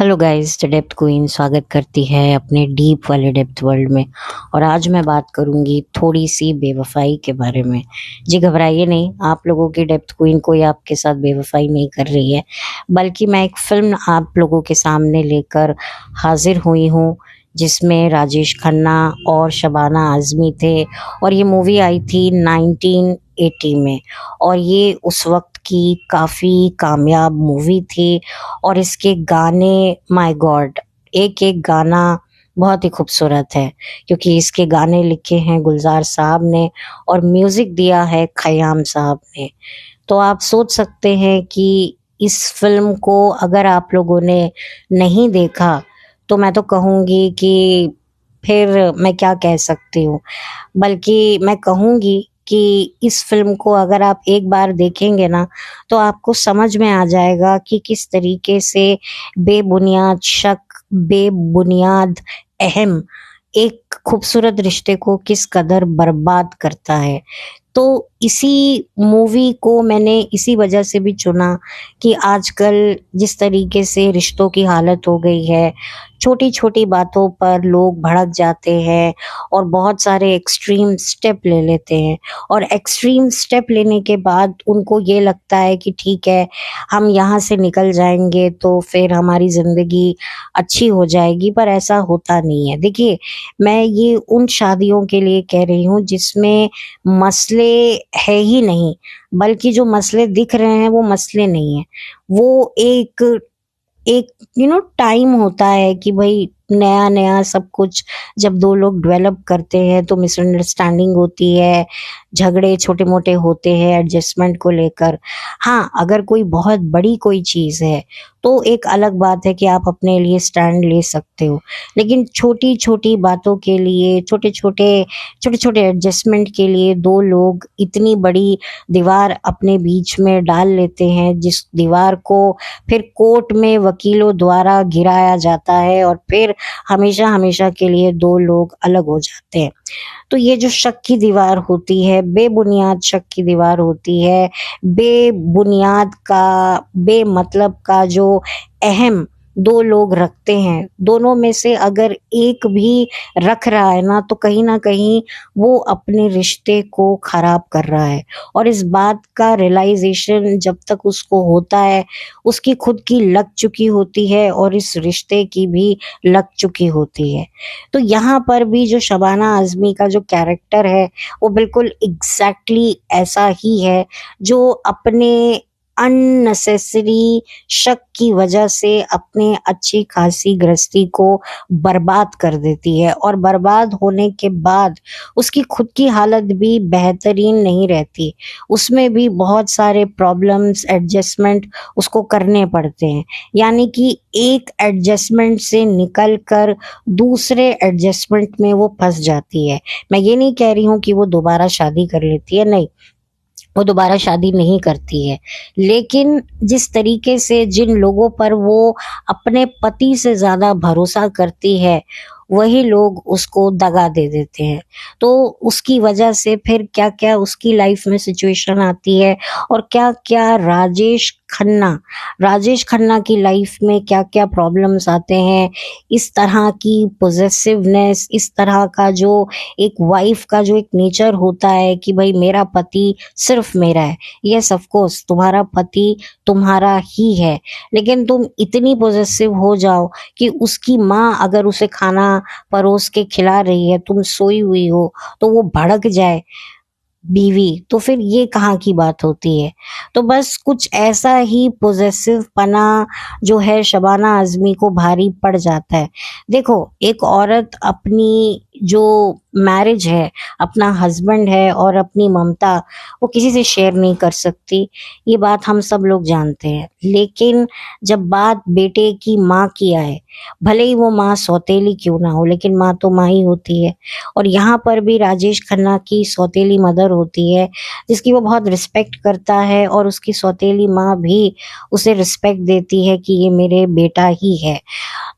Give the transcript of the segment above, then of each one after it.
Hello guys, the depth queen स्वागत करती है अपने डीप वाले डेप्थ वर्ल्ड में। और आज मैं बात करूंगी थोड़ी सी बेवफाई के बारे में। जी घबराइए नहीं, आप लोगों की डेप्थ क्वीन कोई आपके साथ बेवफाई नहीं कर रही है, बल्कि मैं एक फिल्म आप लोगों के सामने लेकर हाजिर हुई हूँ जिसमें राजेश खन्ना और शबाना आजमी थे। और ये मूवी आई थी 1980 में, और ये उस वक्त की काफ़ी कामयाब मूवी थी। और इसके गाने, माय गॉड, एक एक गाना बहुत ही खूबसूरत है, क्योंकि इसके गाने लिखे हैं गुलजार साहब ने और म्यूजिक दिया है खयाम साहब ने। तो आप सोच सकते हैं कि इस फिल्म को अगर आप लोगों ने नहीं देखा तो मैं तो कहूँगी कि फिर मैं क्या कह सकती हूँ। बल्कि मैं कहूँगी कि इस फ़िल्म को अगर आप एक बार देखेंगे ना, तो आपको समझ में आ जाएगा कि किस तरीके से बेबुनियाद शक, बेबुनियाद अहम एक खूबसूरत रिश्ते को किस कदर बर्बाद करता है। तो इसी मूवी को मैंने इसी वजह से भी चुना कि आजकल जिस तरीके से रिश्तों की हालत हो गई है, छोटी-छोटी बातों पर लोग भड़क जाते हैं और बहुत सारे एक्सट्रीम स्टेप ले लेते हैं। और एक्सट्रीम स्टेप लेने के बाद उनको ये लगता है कि ठीक है, हम यहाँ से निकल जाएँगे तो फिर हमारी ज़िंदगी अच्छी हो जाएगी, पर ऐसा होता नहीं है। देखिए, मैं ये उन शादियों के लिए कह रही हूँ जिसमें मसले है ही नहीं, बल्कि जो मसले दिख रहे हैं वो मसले नहीं हैं। वो एक एक टाइम होता है कि भई नया-नया सब कुछ जब 2 लोग डेवलप करते हैं तो मिसअंडरस्टैंडिंग होती है, झगड़े छोटे-मोटे होते हैं एडजस्टमेंट को लेकर। हाँ, अगर कोई बहुत बड़ी कोई चीज़ है, तो एक अलग बात है कि आप अपने लिए स्टैंड ले सकते हो। लेकिन छोटी-छोटी बातों के लिए, छोटे-छोटे एडजस्टमेंट के लिए 2 लोग इतनी बड़ी दीवार अपने बीच में डाल लेते हैं, जिस दीवार को फिर कोर्ट में वकीलों द्वारा गिराया जाता है और फिर हमेशा-हमेशा के लिए 2 लोग अलग हो जाते हैं। तो ये जो शक की दीवार होती है, बेबुनियाद शक की दीवार होती है, बेबुनियाद का, बेमतलब का जो अहम 2 लोग रखते हैं, दोनों में से अगर एक भी रख रहा है ना, तो कहीं न कहीं वो अपने रिश्ते को खराब कर रहा है। और इस बात का रियलाइज़ेशन जब तक उसको होता है, उसकी खुद की लग चुकी होती है और इस रिश्ते की भी लग चुकी होती है। तो यहाँ पर भी जो शबाना आज़मी का जो कैरेक्टर है, वो बिल्कुल एग्ज़ैक्टली ऐसा ही है, जो अपने अननेसेसरी शक की वजह से अपने अच्छी खासी गृहस्थी को बर्बाद कर देती है। और बर्बाद होने के बाद उसकी खुद की हालत भी बेहतरीन नहीं रहती। उसमें भी बहुत सारे प्रॉब्लम्स, एडजस्टमेंट उसको करने पड़ते हैं। यानी कि एक एडजस्टमेंट से निकल कर दूसरे एडजस्टमेंट में वो फँस जाती है। मैं ये नहीं कह रही हूँ कि वो दोबारा शादी कर लेती है, नहीं, वो दोबारा शादी नहीं करती है। लेकिन जिस तरीके से जिन लोगों पर वो अपने पति से ज़्यादा भरोसा करती है, वही लोग उसको दगा दे देते हैं। तो उसकी वजह से फिर क्या-क्या उसकी लाइफ में सिचुएशन आती है और क्या-क्या राजेश खन्ना की लाइफ में क्या-क्या प्रॉब्लम्स आते हैं। इस तरह की पॉसेसिवनेस, इस तरह का जो एक वाइफ का जो एक नेचर होता है कि भई मेरा पति सिर्फ़ मेरा है। येस, ऑफ़ कोर्स तुम्हारा पति तुम्हारा ही है, लेकिन तुम इतनी पॉसेसिव हो जाओ कि उसकी माँ अगर उसे खाना परोस के खिला रही है, तुम सोई हुई हो, तो वो भड़क जाए बीवी, तो फिर ये कहाँ की बात होती है। तो बस कुछ ऐसा ही पॉसेसिव पना जो है शबाना आज़मी को भारी पड़ जाता है। देखो, एक औरत अपनी जो मैरिज है, अपना हस्बैंड है और अपनी ममता, वो किसी से शेयर नहीं कर सकती, ये बात हम सब लोग जानते हैं। लेकिन जब बात बेटे की माँ की आए, भले ही वो माँ सौतेली क्यों ना हो, लेकिन माँ तो माँ ही होती है। और यहाँ पर भी राजेश खन्ना की सौतेली मदर होती है, जिसकी वो बहुत रिस्पेक्ट करता है, और उसकी सौतेली माँ भी उसे रिस्पेक्ट देती है कि ये मेरे बेटा ही है।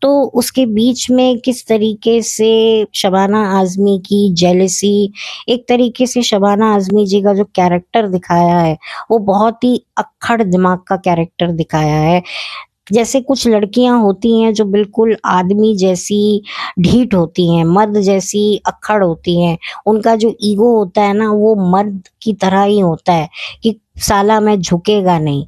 तो उसके बीच में किस तरीके से शबाना आज़मी की जेलसी, एक तरीके से शबाना आज़मी जी का जो कैरेक्टर दिखाया है, वो बहुत ही अक्खड़ दिमाग का कैरेक्टर दिखाया है। जैसे कुछ लड़कियां होती हैं जो बिल्कुल आदमी जैसी ढीठ होती हैं, मर्द जैसी अक्खड़ होती हैं, उनका जो ईगो होता है ना वो मर्द की तरह ही होता है कि साला मैं झुकेगा नहीं।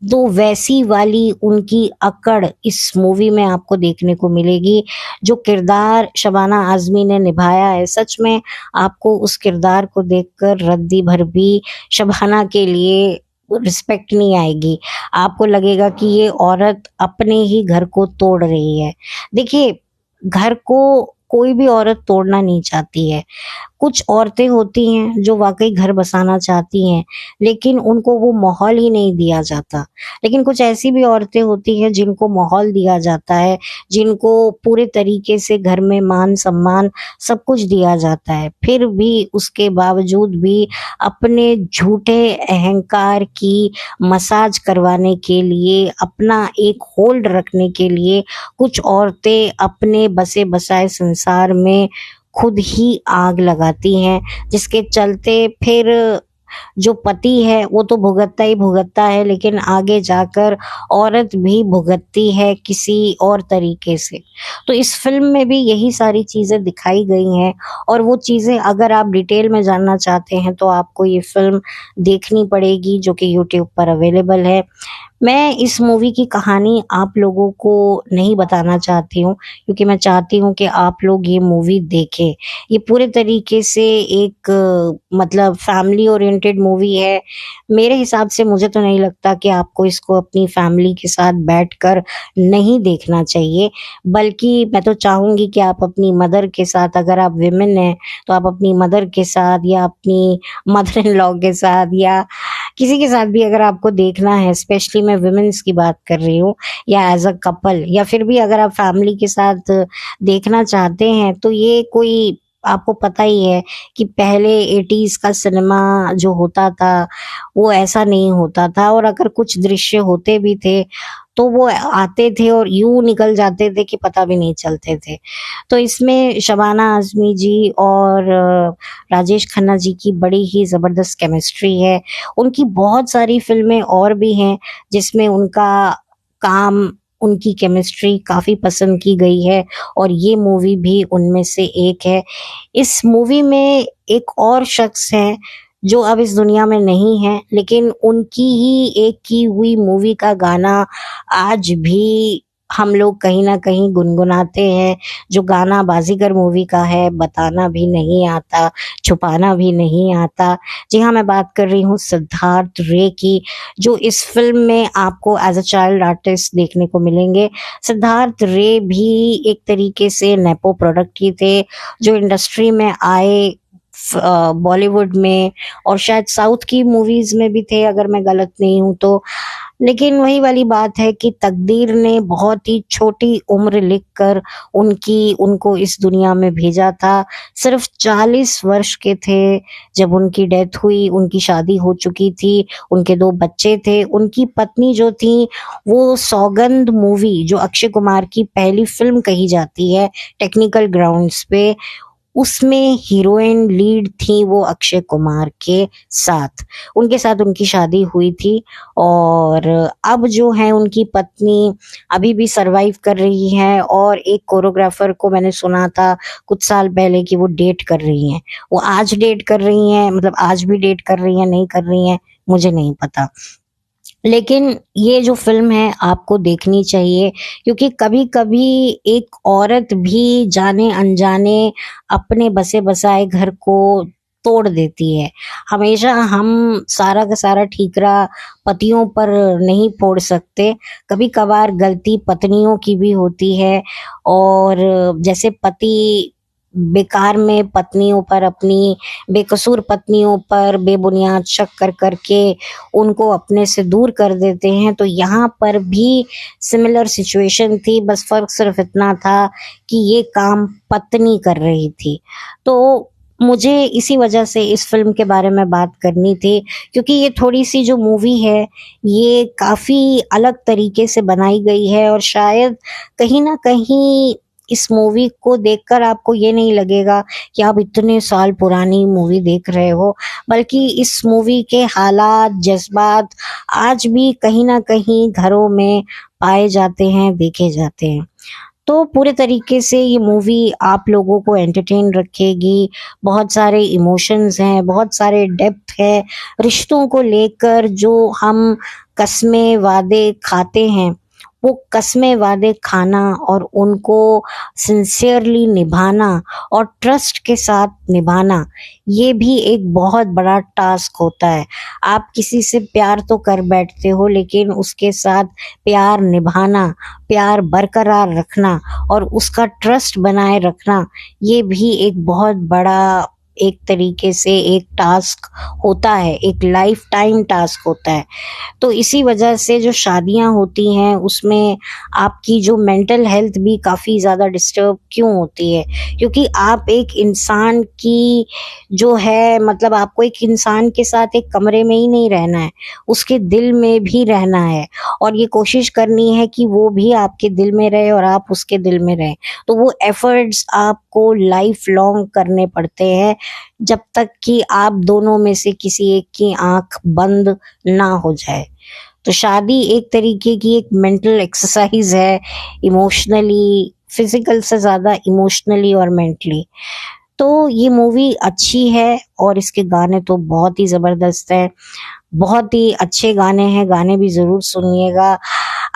तो वैसी वाली उनकी अकड़ इस मूवी में आपको देखने को मिलेगी। जो किरदार शबाना आज़मी ने निभाया है, सच में आपको उस किरदार को देखकर रद्दी भर भी शबाना के लिए रिस्पेक्ट नहीं आएगी। आपको लगेगा कि ये औरत अपने ही घर को तोड़ रही है। देखिए, घर को कोई भी औरत तोड़ना नहीं चाहती है। कुछ औरतें होती हैं जो वाक़ई घर बसाना चाहती हैं, लेकिन उनको वो माहौल ही नहीं दिया जाता। लेकिन कुछ ऐसी भी औरतें होती हैं जिनको माहौल दिया जाता है, जिनको पूरे तरीके से घर में मान-सम्मान सब कुछ दिया जाता है। फिर भी उसके बावजूद भी अपने झूठे अहंकार की मसाज करवाने के लिए, अपना एक होल्ड रखने के लिए कुछ औरतें अपने बसे-बसाए संसार में खुद ही आग लगाती हैं, जिसके चलते फिर जो पति है वो तो भुगतता ही भुगतता है, लेकिन आगे जाकर औरत भी भुगतती है किसी और तरीके से। तो इस फ़िल्म में भी यही सारी चीज़ें दिखाई गई हैं, और वो चीज़ें अगर आप डिटेल में जानना चाहते हैं तो आपको ये फ़िल्म देखनी पड़ेगी, जो कि यूट्यूब पर अवेलेबल है। मैं इस मूवी की कहानी आप लोगों को नहीं बताना चाहती हूँ, क्योंकि मैं चाहती हूँ कि आप लोग ये मूवी देखें। ये पूरे तरीके से एक मतलब फैमिली ओरिएंटेड मूवी है। मेरे हिसाब से मुझे तो नहीं लगता कि आपको इसको अपनी फैमिली के साथ बैठकर नहीं देखना चाहिए, बल्कि मैं तो चाहूँगी कि आप अपनी मदर के साथ, अगर आप विमेन हैं, तो आप अपनी मदर के साथ या अपनी मदर इन लॉ के साथ या किसी के साथ भी अगर आपको देखना है, स्पेशली मैं वुमेन्स की बात कर रही हूँ, या एज़ अ कपल, या फिर भी अगर आप फैमिली के साथ देखना चाहते हैं, तो ये कोई आपको पता ही है कि पहले 80s का सिनेमा जो होता था, वो ऐसा नहीं होता था, और अगर कुछ दृश्य होते भी थे, तो वो आते थे और यूँ निकल जाते थे कि पता भी नहीं चलते थे। तो इसमें शबाना आज़मी जी और राजेश खन्ना जी की बड़ी ही ज़बरदस्त केमिस्ट्री है। उनकी बहुत सारी फ़िल्में और भी हैं जिसमें उनका काम, उनकी केमिस्ट्री काफ़ी पसंद की गई है, और ये मूवी भी उनमें से एक है। इस मूवी में एक और शख्स हैं जो अब इस दुनिया में नहीं है, लेकिन उनकी ही एक की हुई मूवी का गाना आज भी हम लोग कहीं न कहीं गुनगुनाते हैं। जो गाना बाज़ीगर मूवी का है, बताना भी नहीं आता, छुपाना भी नहीं आता। जी हाँ, मैं बात कर रही हूँ सिद्धार्थ रे की, जो इस फ़िल्म में आपको एज़ अ चाइल्ड आर्टिस्ट देखने को मिलेंगे। सिद्धार्थ रे भी एक तरीके से नेपो प्रोडक्ट ही थे, जो इंडस्ट्री में आए बॉलीवुड में, और शायद साउथ की मूवीज़ में भी थे अगर मैं गलत नहीं हूँ तो। लेकिन वही वाली बात है कि तकदीर ने बहुत ही छोटी उम्र लिखकर उनको इस दुनिया में भेजा था। सिर्फ़ 40 वर्ष के थे जब उनकी डेथ हुई, उनकी शादी हो चुकी थी, उनके 2 बच्चे थे। उनकी पत्नी जो थी, वो सौगंध मूवी जो अक्षय कुमार की पहली फ़िल्म कही जाती है टेक्निकल ग्राउंड्स पे, उसमें हीरोइन लीड थी वो अक्षय कुमार के साथ। उनके साथ उनकी शादी हुई थी, और अब जो है उनकी पत्नी अभी भी सर्वाइव कर रही हैं, और एक कोरियोग्राफर को मैंने सुना था कुछ साल पहले कि वो डेट कर रही हैं। वो आज डेट कर रही हैं, मतलब आज भी डेट कर रही हैं, नहीं कर रही हैं, मुझे नहीं पता। लेकिन ये जो फ़िल्म है आपको देखनी चाहिए, क्योंकि कभी-कभी एक औरत भी जाने-अनजाने अपने बसे-बसाए घर को तोड़ देती है। हमेशा हम सारा का सारा ठीकरा पतियों पर नहीं फोड़ सकते, कभी-कभार गलती पत्नियों की भी होती है, और जैसे पति बेकार में पत्नियों पर, अपनी बेकसूर पत्नियों पर बेबुनियाद शक कर के उनको अपने से दूर कर देते हैं, तो यहाँ पर भी सिमिलर सिचुएशन थी, बस फ़र्क सिर्फ़ इतना था कि ये काम पत्नी कर रही थी। तो मुझे इसी वजह से इस फ़िल्म के बारे में बात करनी थी, क्योंकि ये थोड़ी-सी जो मूवी है, ये काफ़ी अलग तरीके से बनाई गई है, और शायद कहीं न कहीं इस मूवी को देखकर आपको ये नहीं लगेगा कि आप इतने साल पुरानी मूवी देख रहे हो, बल्कि इस मूवी के हालात, जज्बात आज भी कहीं न कहीं घरों में पाए जाते हैं, देखे जाते हैं। तो पूरे तरीके से ये मूवी आप लोगों को एंटरटेन रखेगी। बहुत सारे इमोशंस हैं, बहुत सारे डेप्थ है, रिश्तों को लेकर जो हम कस्में वादे खाते हैं, वो कस्में वादे खाना और उनको सिंसियरली निभाना और ट्रस्ट के साथ निभाना, ये भी एक बहुत बड़ा टास्क होता है। आप किसी से प्यार तो कर बैठते हो, लेकिन उसके साथ प्यार निभाना, प्यार बरकरार रखना और उसका ट्रस्ट बनाए रखना, ये भी एक बहुत बड़ा एक तरीके से एक टास्क होता है, एक लाइफ टाइम टास्क होता है। तो इसी वजह से जो शादियाँ होती हैं उसमें आपकी जो मेंटल हेल्थ भी काफ़ी ज़्यादा डिस्टर्ब क्यों होती है? क्योंकि आप एक इंसान की जो है, मतलब आपको एक इंसान के साथ एक कमरे में ही नहीं रहना है, उसके दिल में भी रहना है और ये कोशिश करनी है कि वो भी आपके दिल में रहे और आप उसके दिल में रहें। तो वो एफर्ट्स आपको लाइफ लॉन्ग करने पड़ते हैं, जब तक कि आप दोनों में से किसी एक की आँख बंद ना हो जाए। तो शादी एक तरीके की एक मेंटल एक्सरसाइज है, इमोशनली, फिजिकल से ज़्यादा इमोशनली और मेंटली। तो ये मूवी अच्छी है और इसके गाने तो बहुत ही ज़बरदस्त हैं, बहुत ही अच्छे गाने हैं, गाने भी ज़रूर सुनिएगा।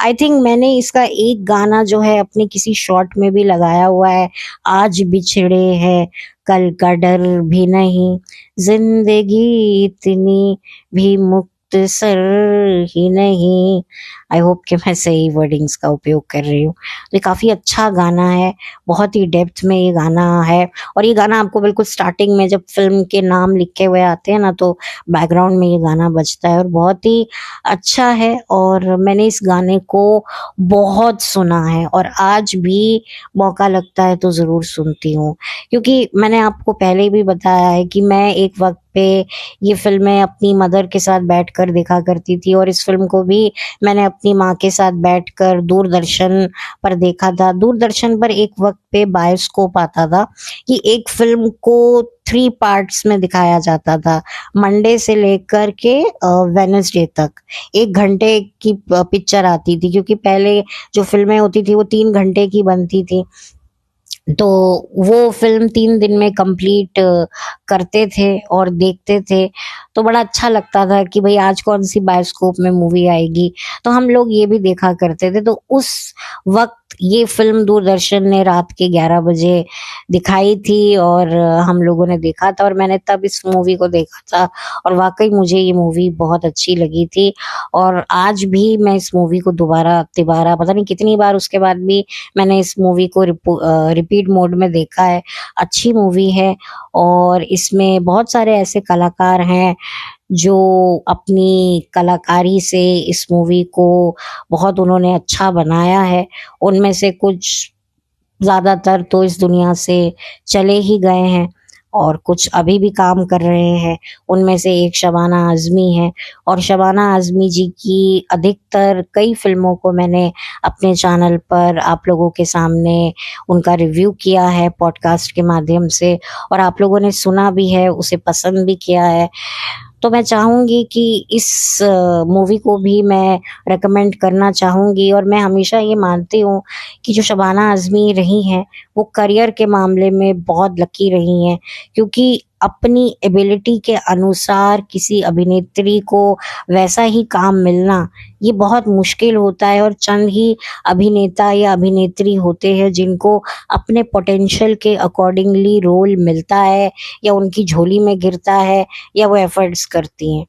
आई थिंक मैंने इसका एक गाना जो है अपने किसी शॉर्ट में भी लगाया हुआ है, आज बिछड़े हैं कल का डर भी नहीं, ज़िंदगी इतनी भी मुख्तसर ही नहीं। आई होप कि मैं सही वर्डिंग्स का उपयोग कर रही हूँ। तो ये काफ़ी अच्छा गाना है, बहुत ही डेप्थ में ये गाना है और ये गाना आपको बिल्कुल स्टार्टिंग में जब फ़िल्म के नाम लिखे हुए आते हैं ना, तो बैकग्राउंड में ये गाना बजता है और बहुत ही अच्छा है और मैंने इस गाने को बहुत सुना है और आज भी मौका लगता है तो ज़रूर सुनती हूँ। क्योंकि मैंने आपको पहले भी बताया है कि मैं एक वक़्त पे ये फ़िल्में अपनी मदर के साथ बैठकर देखा करती थी और इस फ़िल्म को भी मैंने अपनी माँ के साथ बैठकर दूरदर्शन पर देखा था। दूरदर्शन पर एक वक़्त पे बायोस्कोप आता था कि एक फ़िल्म को 3 पार्ट्स में दिखाया जाता था, मंडे से लेकर के वेडनेसडे तक। 1 घंटे की पिक्चर आती थी, क्योंकि पहले जो फ़िल्में होती थी वो 3 घंटे की बनती थी। तो वो फ़िल्म 3 दिन में कंप्लीट करते थे और देखते थे। तो बड़ा अच्छा लगता था कि भई आज कौन-सी बायोस्कोप में मूवी आएगी, तो हम लोग ये भी देखा करते थे। तो उस वक़्त ये फ़िल्म दूरदर्शन ने रात के 11 बजे दिखाई थी और हम लोगों ने देखा था और मैंने तब इस मूवी को देखा था और वाक़ई मुझे ये मूवी बहुत अच्छी लगी थी और आज भी मैं इस मूवी को दोबारा-तिबारा पता नहीं कितनी बार उसके बाद भी मैंने इस मूवी को रिपीट मोड में देखा है। अच्छी मूवी है और इसमें बहुत सारे ऐसे कलाकार हैं जो अपनी कलाकारी से इस मूवी को बहुत उन्होंने अच्छा बनाया है। उनमें से कुछ ज़्यादातर तो इस दुनिया से चले ही गए हैं और कुछ अभी भी काम कर रहे हैं। उनमें से एक शबाना आज़मी है और शबाना आज़मी जी की अधिकतर कई फ़िल्मों को मैंने अपने चैनल पर आप लोगों के सामने उनका रिव्यू किया है पॉडकास्ट के माध्यम से और आप लोगों ने सुना भी है, उसे पसंद भी किया है। तो मैं चाहूँगी कि इस मूवी को भी मैं रिकमेंड करना चाहूँगी और मैं हमेशा ये मानती हूँ कि जो शबाना आज़मी रही हैं, वो करियर के मामले में बहुत लकी रही हैं, क्योंकि अपनी एबिलिटी के अनुसार किसी अभिनेत्री को वैसा ही काम मिलना, ये बहुत मुश्किल होता है और चंद ही अभिनेता या अभिनेत्री होते हैं जिनको अपने पोटेंशियल के अकॉर्डिंगली रोल मिलता है या उनकी झोली में गिरता है या वो एफर्ट्स करती हैं।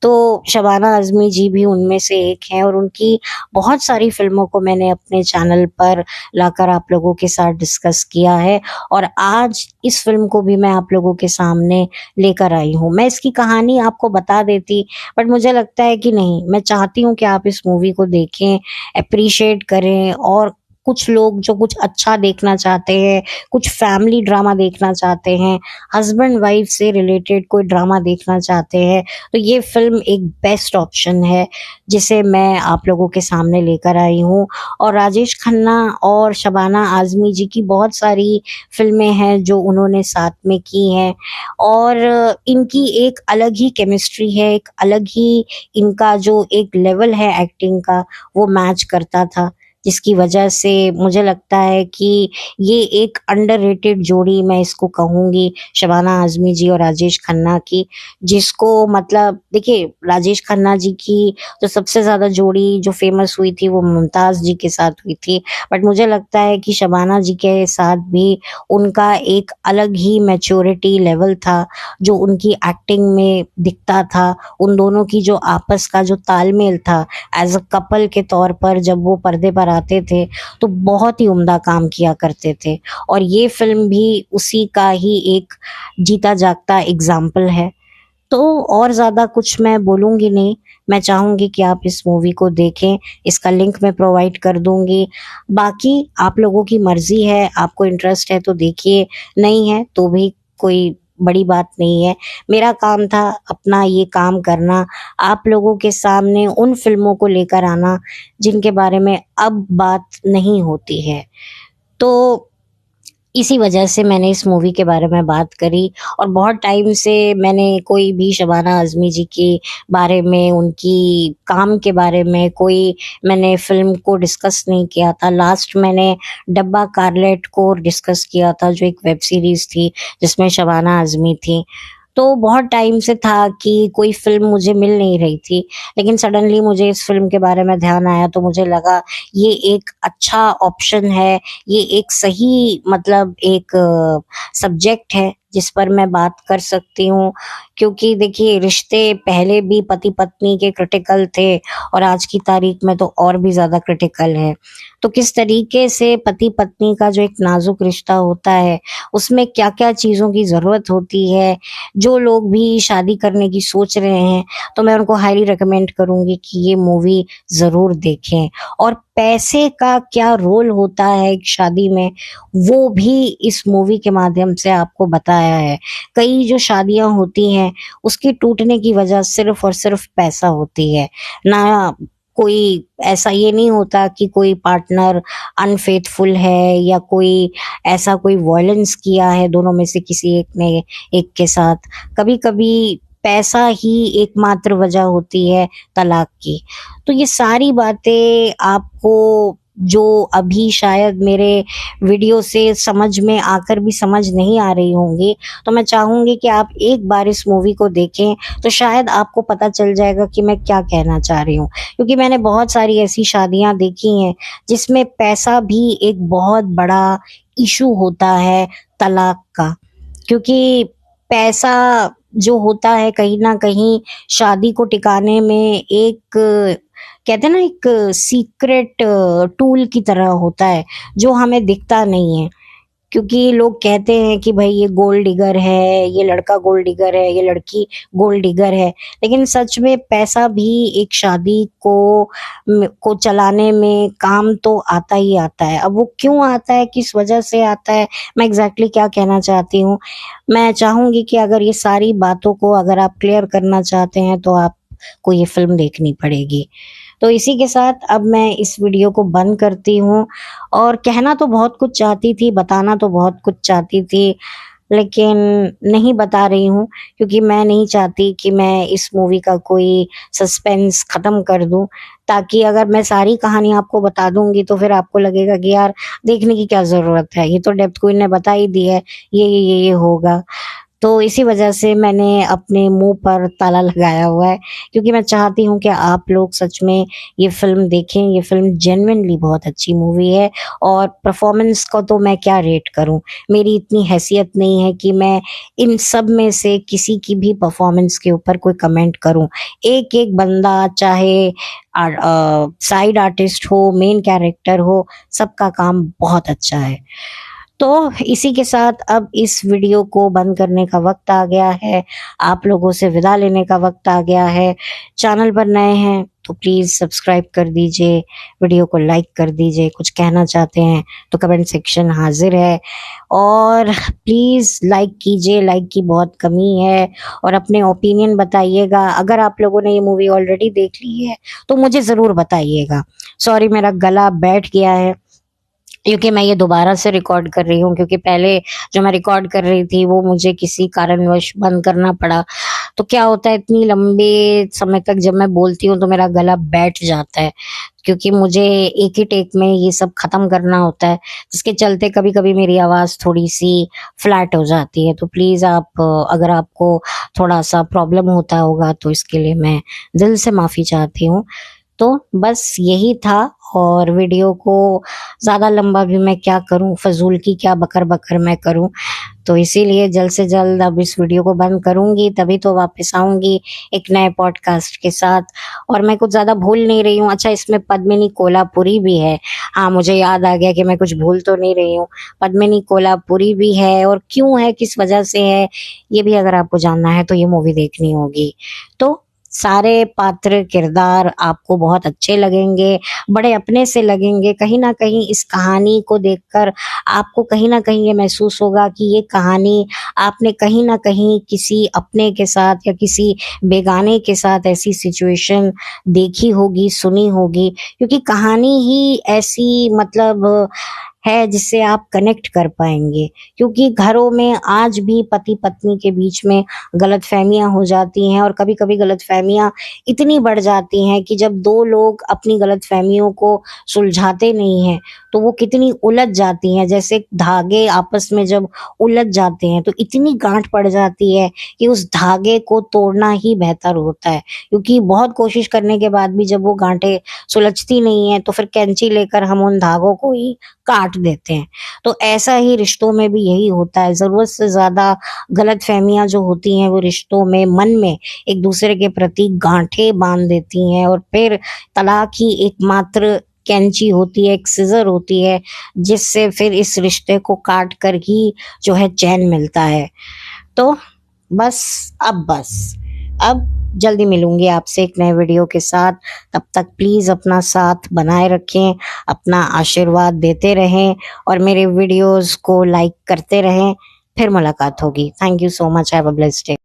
तो शबाना आज़मी जी भी उनमें से एक हैं और उनकी बहुत सारी फ़िल्मों को मैंने अपने चैनल पर लाकर आप लोगों के साथ डिस्कस किया है और आज इस फ़िल्म को भी मैं आप लोगों के सामने लेकर आई हूँ। मैं इसकी कहानी आपको बता देती, बट मुझे लगता है कि नहीं, मैं चाहती हूँ कि आप इस मूवी को देखें, एप्रिशिएट करें और कुछ लोग जो कुछ अच्छा देखना चाहते हैं, कुछ फैमिली ड्रामा देखना चाहते हैं, हस्बैंड वाइफ से रिलेटेड कोई ड्रामा देखना चाहते हैं, तो ये फ़िल्म एक बेस्ट ऑप्शन है, जिसे मैं आप लोगों के सामने लेकर आई हूँ। और राजेश खन्ना और शबाना आज़मी जी की बहुत सारी फ़िल्में हैं जो उन्होंने साथ में की हैं, और इनकी एक अलग ही केमिस्ट्री है, एक अलग ही इनका जो एक लेवल है एक्टिंग का, वो मैच करता था, जिसकी वजह से मुझे लगता है कि ये एक अंडररेटेड जोड़ी मैं इसको कहूँगी, शबाना आज़मी जी और राजेश खन्ना की, जिसको मतलब देखिए राजेश खन्ना जी की तो सबसे ज़्यादा जोड़ी जो फ़ेमस हुई थी वो मुमताज़ जी के साथ हुई थी। बट मुझे लगता है कि शबाना जी के साथ भी उनका एक अलग ही मैच्योरिटी लेवल था, जो उनकी एक्टिंग में दिखता था। उन दोनों की जो आपस का जो तालमेल था एज़ अ कपल के तौर पर जब वो पर्दे पर आते थे, तो बहुत ही उम्दा काम किया करते थे, और ये फ़िल्म भी उसी का ही एक जीता जागता एग्ज़ाम्पल है। तो और ज़्यादा कुछ मैं बोलूँगी नहीं, मैं चाहूँगी कि आप इस मूवी को देखें, इसका लिंक मैं प्रोवाइड कर दूँगी। बाकी आप लोगों की मर्ज़ी है, आपको इंटरेस्ट है तो देखिए, नहीं है तो भी कोई बड़ी बात नहीं है। मेरा काम था अपना ये काम करना, आप लोगों के सामने उन फ़िल्मों को लेकर आना, जिनके बारे में अब बात नहीं होती है। तो इसी वजह से मैंने इस मूवी के बारे में बात करी, और बहुत टाइम से मैंने कोई भी शबाना आज़मी जी के बारे में, उनकी काम के बारे में कोई मैंने फ़िल्म को डिस्कस नहीं किया था। लास्ट मैंने डब्बा कारलेट को डिस्कस किया था, जो एक वेब सीरीज़ थी जिसमें शबाना आज़मी थी। तो बहुत टाइम से था कि कोई फ़िल्म मुझे मिल नहीं रही थी, लेकिन सडनली मुझे इस फ़िल्म के बारे में ध्यान आया, तो मुझे लगा ये एक अच्छा ऑप्शन है, ये एक सही मतलब एक सब्जेक्ट है जिस पर मैं बात कर सकती हूँ, क्योंकि देखिए रिश्ते पहले भी पति पत्नी के क्रिटिकल थे, और आज की तारीख में तो और भी ज़्यादा क्रिटिकल है। तो किस तरीके से पति पत्नी का जो एक नाजुक रिश्ता होता है, उसमें क्या क्या चीज़ों की ज़रूरत होती है, जो लोग भी शादी करने की सोच रहे हैं, तो मैं उनको हाईली रिकमेंड करूँगी कि ये मूवी ज़रूर देखें। और पैसे का क्या रोल होता है एक शादी में, वो भी इस मूवी के माध्यम से आपको बताया है। कई जो शादियाँ होती हैं, उसकी टूटने की वजह सिर्फ़ और सिर्फ़ पैसा होती है, ना कोई ऐसा ये नहीं होता कि कोई पार्टनर अनफ़ेथफुल है, या कोई ऐसा कोई वॉयलेंस किया है दोनों में से किसी एक ने एक के साथ। कभी-कभी पैसा ही एकमात्र वजह होती है तलाक की। तो ये सारी बातें आपको जो अभी शायद मेरे वीडियो से समझ में आकर भी समझ नहीं आ रही होंगी, तो मैं चाहूँगी कि आप एक बार इस मूवी को देखें, तो शायद आपको पता चल जाएगा कि मैं क्या कहना चाह रही हूँ। क्योंकि मैंने बहुत सारी ऐसी शादियाँ देखी हैं, जिसमें पैसा भी एक बहुत बड़ा इश्यू होता है तलाक का। क्योंकि पैसा जो होता है कहीं न कहीं शादी को टिकाने में एक कहते हैं ना, एक सीक्रेट टूल की तरह होता है, जो हमें दिखता नहीं है। क्योंकि लोग कहते हैं कि भई ये गोल्ड डिगर है, ये लड़का गोल्ड डिगर है, ये लड़की गोल्ड डिगर है। लेकिन सच में पैसा भी एक शादी को चलाने में काम तो आता ही आता है। अब वो क्यों आता है, किस वजह से आता है, मैं एग्ज़ैक्टली क्या कहना चाहती हूँ, मैं चाहूँगी कि अगर ये सारी बातों को अगर आप क्लियर करना चाहते हैं, तो आपको ये फ़िल्म देखनी पड़ेगी। तो इसी के साथ अब मैं इस वीडियो को बंद करती हूँ, और कहना तो बहुत कुछ चाहती थी, बताना तो बहुत कुछ चाहती थी, लेकिन नहीं बता रही हूँ, क्योंकि मैं नहीं चाहती कि मैं इस मूवी का कोई सस्पेंस ख़त्म कर दूँ, ताकि अगर मैं सारी कहानी आपको बता दूँगी तो फिर आपको लगेगा कि यार देखने की क्या ज़रूरत है, ये तो डेप्थ क्वीन ने बता ही दी है, ये होगा। तो इसी वजह से मैंने अपने मुँह पर ताला लगाया हुआ है, क्योंकि मैं चाहती हूँ कि आप लोग सच में ये फ़िल्म देखें। ये फ़िल्म जेनुइनली बहुत अच्छी मूवी है, और परफ़ॉर्मेंस को तो मैं क्या रेट करूँ? मेरी इतनी हैसियत नहीं है कि मैं इन सब में से किसी की भी परफ़ॉर्मेंस के ऊपर कोई कमेंट करूँ। एक-एक बंदा, चाहे साइड आर्टिस्ट हो, मेन कैरेक्टर हो, सबका काम बहुत अच्छा है। तो इसी के साथ अब इस वीडियो को बंद करने का वक्त आ गया है, आप लोगों से विदा लेने का वक्त आ गया है। चैनल पर नए हैं तो प्लीज़ सब्सक्राइब कर दीजिए, वीडियो को लाइक कर दीजिए, कुछ कहना चाहते हैं तो कमेंट सेक्शन हाजिर है, और प्लीज़ लाइक कीजिए, लाइक की बहुत कमी है, और अपने ओपिनियन बताइएगा। अगर आप लोगों ने ये मूवी ऑलरेडी देख ली है तो मुझे ज़रूर बताइएगा। सॉरी, मेरा गला बैठ गया है क्योंकि मैं ये दोबारा से रिकॉर्ड कर रही हूँ, क्योंकि पहले जो मैं रिकॉर्ड कर रही थी वो मुझे किसी कारणवश बंद करना पड़ा। तो क्या होता है, इतनी लंबे समय तक जब मैं बोलती हूँ तो मेरा गला बैठ जाता है, क्योंकि मुझे एक ही टेक में ये सब खत्म करना होता है, जिसके चलते कभी कभी मेरी आवाज़ थोड़ी सी फ्लैट हो जाती है। तो प्लीज़ आप, अगर आपको थोड़ा सा प्रॉब्लम होता होगा तो इसके लिए मैं दिल से माफ़ी चाहती हूँ। तो बस यही था, और वीडियो को ज़्यादा लंबा भी मैं क्या करूं, फजूल की क्या बकर बकर मैं करूं। तो इसीलिए जल्द से जल्द अब इस वीडियो को बंद करूंगी, तभी तो वापस आऊंगी एक नए पॉडकास्ट के साथ। और मैं कुछ ज़्यादा भूल नहीं रही हूँ। अच्छा, इसमें पद्मिनी कोल्हापुरी भी है। हाँ, मुझे याद आ गया कि मैं कुछ भूल तो नहीं रही हूँ, पद्मिनी कोल्हापुरी भी है, और क्यों है, किस वजह से है, ये भी अगर आपको जानना है तो ये मूवी देखनी होगी। तो सारे पात्र किरदार आपको बहुत अच्छे लगेंगे, बड़े अपने से लगेंगे। कहीं ना कहीं इस कहानी को देखकर आपको कहीं ना कहीं ये महसूस होगा कि ये कहानी आपने कहीं ना कहीं किसी अपने के साथ या किसी बेगाने के साथ ऐसी सिचुएशन देखी होगी, सुनी होगी, क्योंकि कहानी ही ऐसी, मतलब है जिससे आप कनेक्ट कर पाएंगे। क्योंकि घरों में आज भी पति पत्नी के बीच में गलतफहमियां हो जाती हैं, और कभी कभी गलतफहमियां इतनी बढ़ जाती हैं कि जब दो लोग अपनी गलतफहमियों को सुलझाते नहीं हैं तो वो कितनी उलझ जाती हैं। जैसे धागे आपस में जब उलझ जाते हैं तो इतनी गांठ पड़ जाती है कि उस धागे को तोड़ना ही बेहतर होता है, क्योंकि बहुत कोशिश करने के बाद भी जब वो गांठें सुलझती नहीं है तो फिर कैंची लेकर हम उन धागों को ही काट देते हैं। तो ऐसा ही रिश्तों में भी यही होता है, ज़रूरत से ज़्यादा गलतफहमियां जो होती हैं वो रिश्तों में, मन में एक दूसरे के प्रति गांठें बांध देती हैं, और फिर तलाक ही एकमात्र कैंची होती है, एक सिजर होती है, जिससे फिर इस रिश्ते को काट कर ही जो है चैन मिलता है। तो अब जल्दी मिलूंगी आपसे एक नए वीडियो के साथ। तब तक प्लीज़ अपना साथ बनाए रखें, अपना आशीर्वाद देते रहें, और मेरे वीडियोस को लाइक करते रहें। फिर मुलाकात होगी। Thank you so much. Have a blessed day.